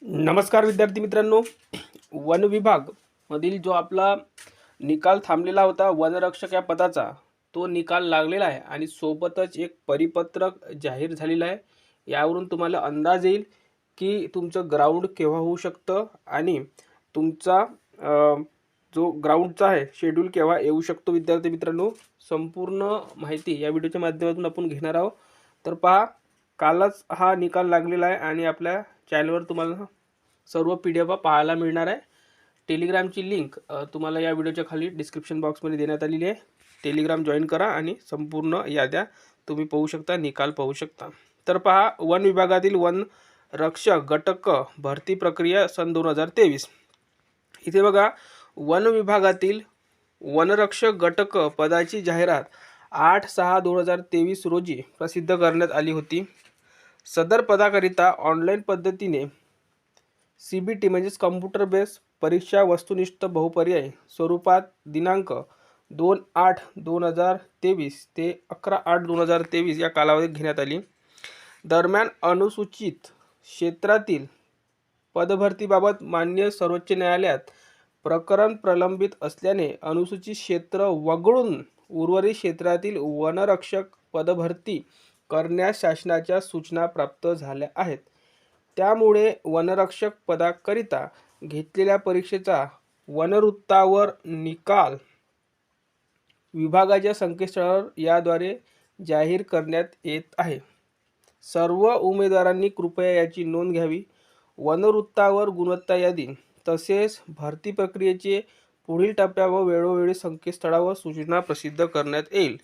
नमस्कार विद्यार्थी मित्रांनो. वन विभाग मधील जो आपला निकाल थांबलेला होता वनरक्षक या पदाचा, तो निकाल लागलेला आहे आणि सोबतच एक परिपत्रक जाहीर झालेलं आहे. यावरून तुम्हाला अंदाज येईल की तुमचं ग्राउंड केव्हा होऊ शकतं आणि तुमचा जो ग्राउंडचा आहे शेड्यूल केव्हा येऊ शकतो. विद्यार्थी मित्रांनो, संपूर्ण माहिती या व्हिडिओच्या माध्यमातून आपण घेणार आहोत. तर पहा, कालच हा निकाल लागलेला आहे आणि आपल्या चॅनलवर तुम्हाला सर्व PDF पाहायला मिळणार आहे. टेलिग्रामची लिंक तुम्हाला या व्हिडिओच्या खाली डिस्क्रिप्शन बॉक्समध्ये देण्यात आलेली आहे. टेलिग्राम जॉईन करा आणि संपूर्ण याद्या तुम्ही पाहू शकता, निकाल पाहू शकता. तर पहा, वन विभागातील वन रक्षक गटक भरती प्रक्रिया सन 2023. इथे बघा, वन विभागातील वनरक्षक गटक पदाची जाहिरात 8/6/2023 रोजी प्रसिद्ध करण्यात आली होती. सदर पदाकरिता ऑनलाईन पद्धतीने CBT म्हणजेच कम्प्युटर बेस परीक्षा वस्तुनिष्ठ बहुपर्याय स्वरूपात दिनांक 2/8/2023 ते 11/8/2023 या कालावधीत घेण्यात आली. दरम्यान अनुसूचित क्षेत्रातील पदभरतीबाबत मान्य सर्वोच्च न्यायालयात प्रकरण प्रलंबित असल्याने अनुसूचित क्षेत्र वगळून उर्वरित क्षेत्रातील वनरक्षक पदभरती करण्यास शासनाच्या सूचना प्राप्त झाल्या आहेत. त्यामुळे वनरक्षक पदाकरिता घेतलेल्या परीक्षेचा वनवृत्तावर निकाल विभागाच्या संकेतस्थळावर याद्वारे जाहीर करण्यात येत आहे. सर्व उमेदवारांनी कृपया याची नोंद घ्यावी. वनवृत्तावर गुणवत्ता यादी तसेच भरती प्रक्रियेचे पुढील टप्प्या व वेळोवेळी संकेतस्थळावर सूचना प्रसिद्ध करण्यात येईल.